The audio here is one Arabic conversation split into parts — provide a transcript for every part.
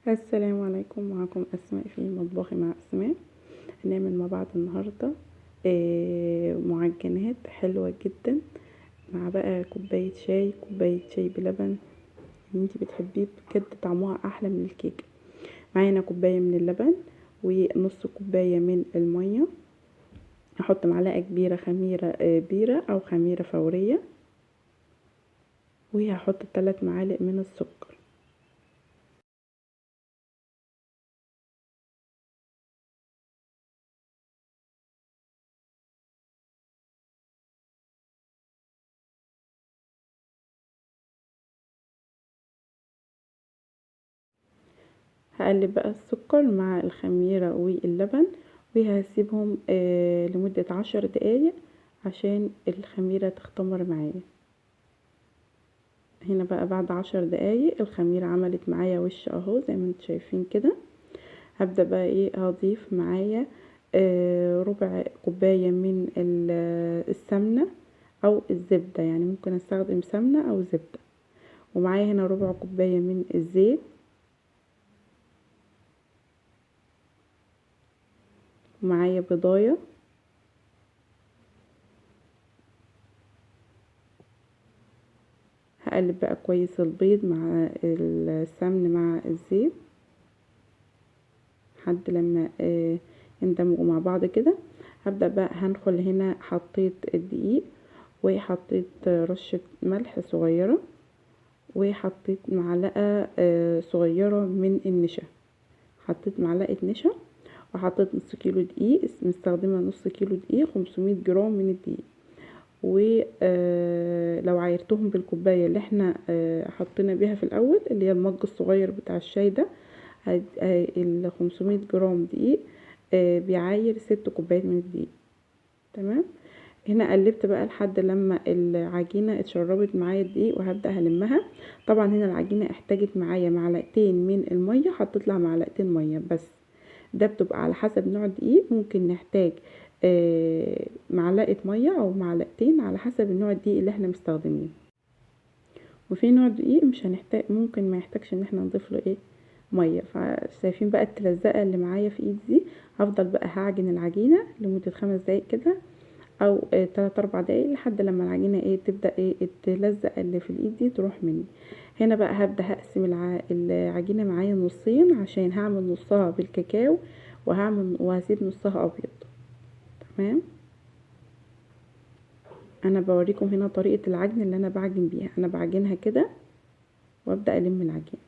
السلام عليكم، معكم أسماء في مطبخي مع أسماء. هنعمل مع بعض النهاردة معجنات حلوة جدا، مع بقى كوباية شاي بلبن اللي انتي بتحبيه، بجد طعمها أحلى من الكيك. معانا كوباية من اللبن ونص كوباية من المية. هحط معلقة كبيرة خميرة بيرة أو خميرة فورية، وهحط 3 معالق من السكر. هقلب بقى السكر مع الخميرة واللبن، وهسيبهم لمدة 10 دقايق عشان الخميرة تختمر معايا. هنا بقى بعد 10 دقايق الخميرة عملت معايا وش اهو زي ما انتم شايفين كده. هبدأ بقى هضيف معايا ربع كوباية من السمنة او الزبدة، يعني ممكن استخدم سمنة او زبدة. ومعايا هنا ربع كوباية من الزيت، ومعايا بضاية، هقلب بقى كويس البيض مع السمن مع الزيت لحد لما يندمجوا مع بعض كده. هبدأ بقى هندخل هنا، حطيت الدقيق وحطيت رشة ملح صغيرة، وحطيت معلقة صغيرة من النشا. حطيت معلقة نشا، وحطيت نص كيلو دقيق، مستخدمة نص كيلو دقيق 500 جرام من الدقيق. ولو عايرتهم بالكوباية اللي احنا حطينا بيها في الاول، اللي هي المج الصغير بتاع الشاي ده، ال 500 جرام دقيق بيعاير 6 كوبايات من الدقيق. تمام. هنا قلبت بقى لحد لما العجينة اتشربت معايا الدقيق، وهبدأ هلمها. طبعا هنا العجينة احتاجت معايا معلقتين من المية، حطيت لها معلقتين مية بس. ده بتبقى على حسب نوع الدقيق، ممكن نحتاج معلقة مية او معلقتين على حسب النوع الدقيق اللي احنا مستخدمينه. وفي نوع دقيق مش هنحتاج، ممكن ما يحتاجش ان احنا نضيف له ميه. فشايفين بقى التلزقه اللي معايا في ايدي دي؟ هفضل بقى هعجن العجينه لمده 5 دقايق كده، او 3 4 دقايق، لحد لما العجينه تبدا تلزق اللي في الايد دي تروح مني. هنا بقى هبدا هقسم العجينه معايا نصين، عشان هعمل نصها بالكاكاو وهسيب نصها ابيض. تمام. انا بوريكم هنا طريقه العجن اللي انا بعجن بيها. انا بعجنها كده وابدا الم العجين.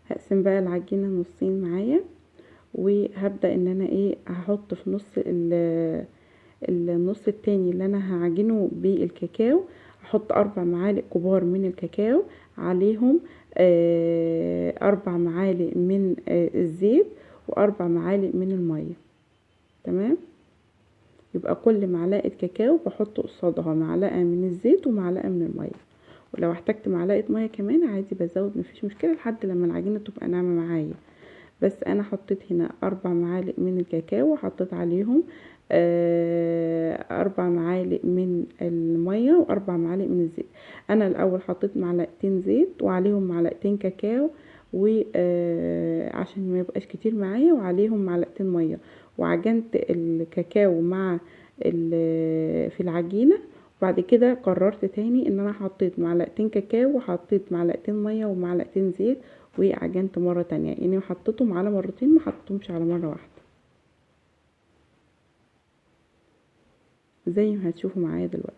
هقسم بقى العجينه نصين معايا، وهبدأ ان انا هحط في نص النص التاني اللي انا هعجنه بالكاكاو، احط 4 معالق كبار من الكاكاو، عليهم 4 معالق من الزيت، و4 معالق من المية. تمام. يبقى كل معلقة كاكاو بحط قصادها معلقة من الزيت ومعلقة من المية. ولو احتجت معلقة مية كمان عادي بزود، مفيش مشكلة، لحد لما العجينة تبقى ناعمة معايا. بس انا حطيت هنا 4 معالق من الكاكاو، وحطيت عليهم 4 معالق من المية و4 معالق من الزيت. انا الاول حطيت معلقتين زيت وعليهم معلقتين كاكاو، وعشان ما يبقاش كتير معايا، وعليهم معلقتين مية، وعجنت الكاكاو مع في العجينة. وبعد كده قررت تاني ان انا حطيت معلقتين كاكاو، وحطيت معلقتين مية ومعلقتين زيت، وعجنت مرة تانية. يعني حطيتهم على مرتين، ما حطيتهمش على مرة واحدة زي ما هتشوفوا معايا دلوقتي.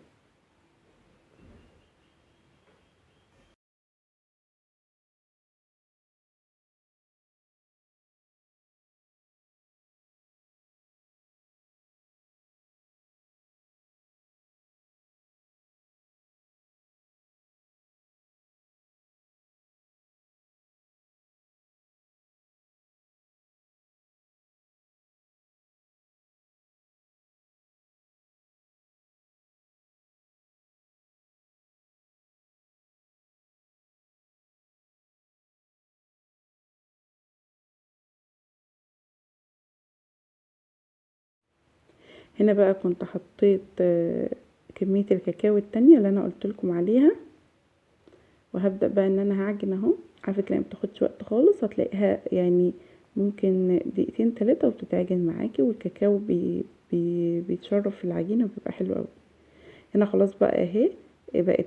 هنا بقى كنت حطيت كمية الكاكاو التانية اللي انا قلت لكم عليها، وهبدأ بقى ان انا هعجن اهو. على فكرة ما بتاخدش وقت خالص، هتلاقيها يعني ممكن دقيقتين 3 وبتتعجن معاكي، والكاكاو بيتشرب في العجينة وبيبقى حلو قوي. هنا خلاص بقى اهي بقت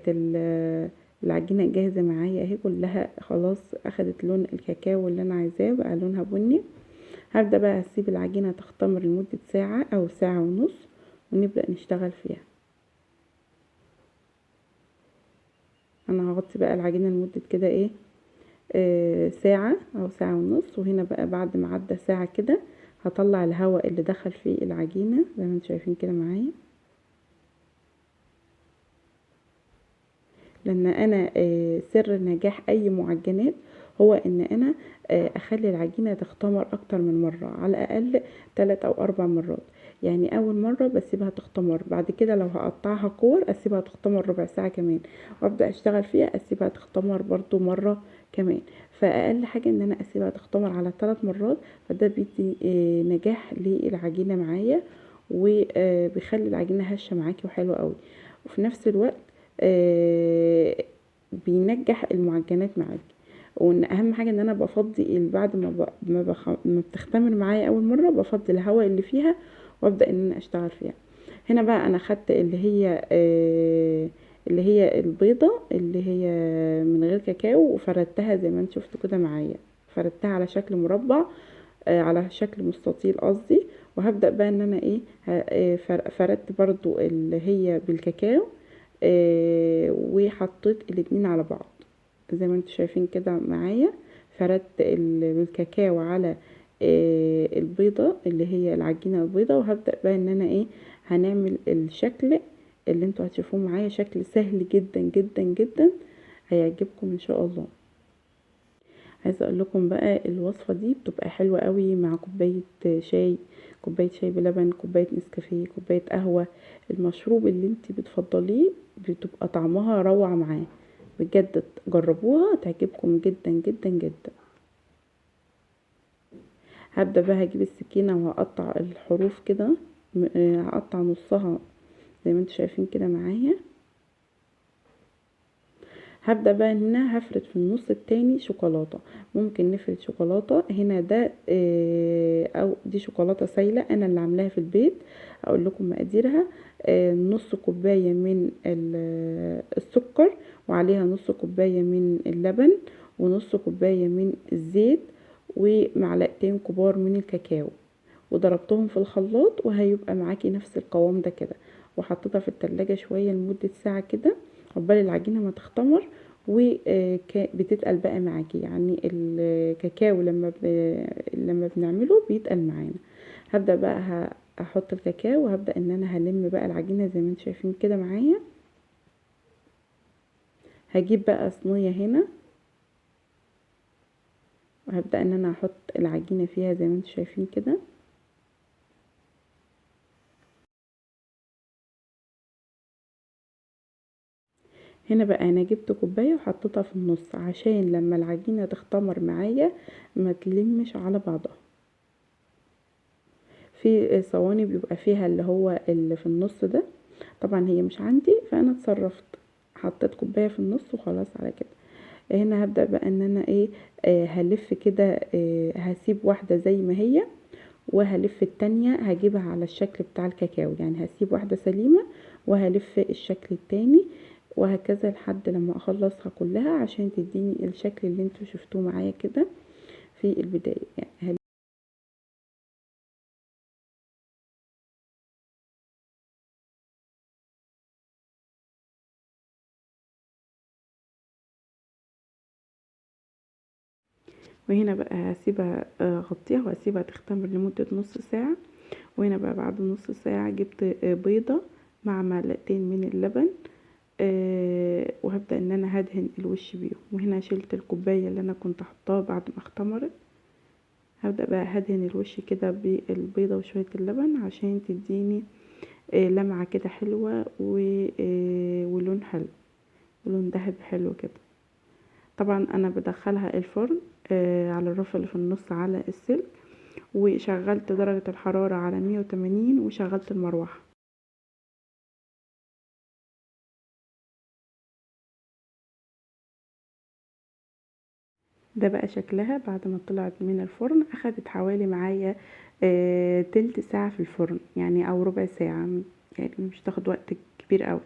العجينة جاهزة معايا اهي، كلها خلاص اخدت لون الكاكاو اللي انا عايزاه، بقى لونها بني. هبدأ بقى هسيب العجينة تختمر لمدة ساعة او ساعة ونص، ونبدأ نشتغل فيها. انا هغطي بقى العجينة لمدة كده ايه ساعة او ساعة ونص. وهنا بقى بعد ما عدى ساعة كده هطلع الهواء اللي دخل في العجينة زي ما انتم شايفين كده معايا. لان انا سر نجاح اي معجنات هو ان انا اخلي العجينة تختمر اكتر من مرة، على الاقل 3 أو 4 مرات. يعني اول مرة بسيبها تختمر، بعد كده لو هقطعها كور اسيبها تختمر ربع ساعة كمان، وابدأ اشتغل فيها اسيبها تختمر برضو مرة كمان. فاقل حاجة ان انا اسيبها تختمر على 3 مرات، فده بيدي نجاح للعجينة معايا، وبيخلي العجينة هشة معاكي وحلوة قوي. وفي نفس الوقت بينجح المعجنات معاكي. وان اهم حاجه ان انا بفضي بعد ما بتختمر معايا اول مره، بفضي الهواء اللي فيها وابدا ان انا اشتغل فيها. هنا بقى انا خدت اللي هي البيضه اللي هي من غير كاكاو، وفردتها زي ما انت شفتوا كده معايا، فردتها على شكل مربع، على شكل مستطيل قصدي. وهبدا بقى ان انا فردت برضو اللي هي بالكاكاو، وحطيت الاتنين على بعض زي ما انتوا شايفين كده معايا. فردت بالكاكاو على البيضة اللي هي العجينة البيضة، وهبدأ بقى ان انا هنعمل الشكل اللي انتوا هتشوفوه معايا. شكل سهل جدا جدا جدا، هيعجبكم ان شاء الله. عايزه اقول لكم بقى الوصفه دي بتبقى حلوه قوي مع كوبايه شاي، كوبايه شاي بلبن، كوبايه نسكافيه، كوبايه قهوه. المشروب اللي انت بتفضليه بتبقى طعمها روعه معاه. بجد جربوها تعجبكم جدا جدا جدا. هبدا بقى هجيب السكينه وهقطع الحروف كده، هقطع نصها زي ما انتوا شايفين كده معايا. هبدأ بقى ان انا هفرد في النص التاني شوكولاتة. ممكن نفرد شوكولاتة هنا ده او دي شوكولاتة سايلة انا اللي عاملاها في البيت. اقول لكم مقاديرها: نص كوباية من السكر، وعليها نص كوباية من اللبن، ونص كوباية من الزيت، ومعلقتين كبار من الكاكاو، وضربتهم في الخلاط وهيبقى معاكي نفس القوام ده كده. وحطيتها في التلاجة شوية لمدة ساعة كده عقبال العجينة ما تختمر وبتتقل بقى معاكي. يعني الكاكاو لما بنعمله بيتقل معانا. هبدأ بقى احط الكاكاو، وهبدأ ان انا هلم بقى العجينة زي ما انتم شايفين كده معايا. هجيب بقى صينية هنا، وهبدأ ان انا احط العجينة فيها زي ما انتم شايفين كده. هنا بقى انا جبت كوبايه وحطيتها في النص عشان لما العجينه تختمر معايا ما تلمش على بعضها. في صواني بيبقى فيها اللي هو اللي في النص ده، طبعا هي مش عندي فانا اتصرفت حطيت كوبايه في النص وخلاص على كده. هنا هبدا بقى ان انا هلف كده، هسيب واحده زي ما هي، وهلف التانية هجيبها على الشكل بتاع الكاكاو. يعني هسيب واحدة سليمة وهلف الشكل التاني، وهكذا لحد لما اخلصها كلها عشان تديني الشكل اللي انتوا شفتوه معايا كده في البداية. يعني وهنا بقى هسيبها اغطيها وهسيبها تختمر لمدة نص ساعة. وهنا بقى بعد نص ساعة جبت بيضة مع معلقتين من اللبن، وهبدأ ان انا هدهن الوش بيهم. وهنا شلت الكوباية اللي انا كنت حطاها بعد ما اختمرت. هبدأ بقى هدهن الوش كده بالبيضة وشوية اللبن عشان تديني لمعة كده حلوة ولون حلو، ولون ذهبي حلو كده. طبعا انا بدخلها الفرن على الرف اللي في النص على السلك، وشغلت درجة الحرارة على 180، وشغلت المروحة. ده بقى شكلها بعد ما طلعت من الفرن. اخدت حوالي معايا تلت ساعة في الفرن يعني او ربع ساعة، يعني مش تاخد وقت كبير قوي.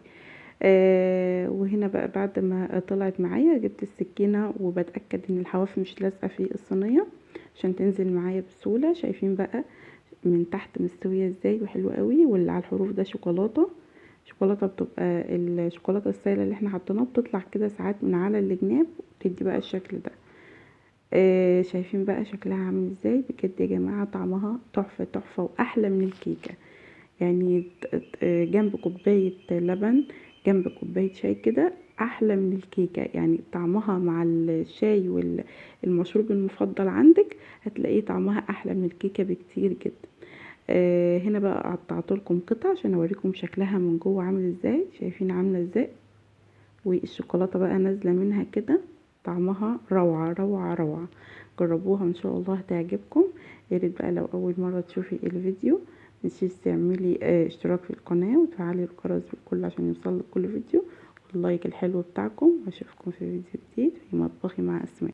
وهنا بقى بعد ما طلعت معايا جبت السكينة وبتأكد ان الحواف مش لازقة في الصينية عشان تنزل معايا بسهولة. شايفين بقى من تحت مستوية ازاي وحلوة قوي، واللي على الحروف ده شوكولاتة. شوكولاتة بتبقى الشوكولاتة السايلة اللي احنا حطيناها بتطلع كده ساعات من على الجناب وتدي بقى الشكل ده. شايفين بقى شكلها عامل ازاي؟ بجد يا جماعة طعمها تحفة تحفة واحلى من الكيكة. يعني جنب كوباية لبن، جنب كوباية شاي كده احلى من الكيكة. يعني طعمها مع الشاي والمشروب المفضل عندك هتلاقيه طعمها احلى من الكيكة بكتير جدا. هنا بقى قطعت لكم قطع عشان اوريكم شكلها من جوه عامل ازاي. شايفين عامله ازاي؟ والشوكولاته بقى نازله منها كده، طعمها روعه روعه روعه. جربوها ان شاء الله هتعجبكم. يا ريت بقى لو اول مره تشوفي الفيديو متنسيش تعملي اشتراك في القناه وتفعلي الجرس بالكل عشان يوصلك كل فيديو، واللايك الحلو بتاعكم. واشوفكم في فيديو جديد في مطبخي مع اسماء.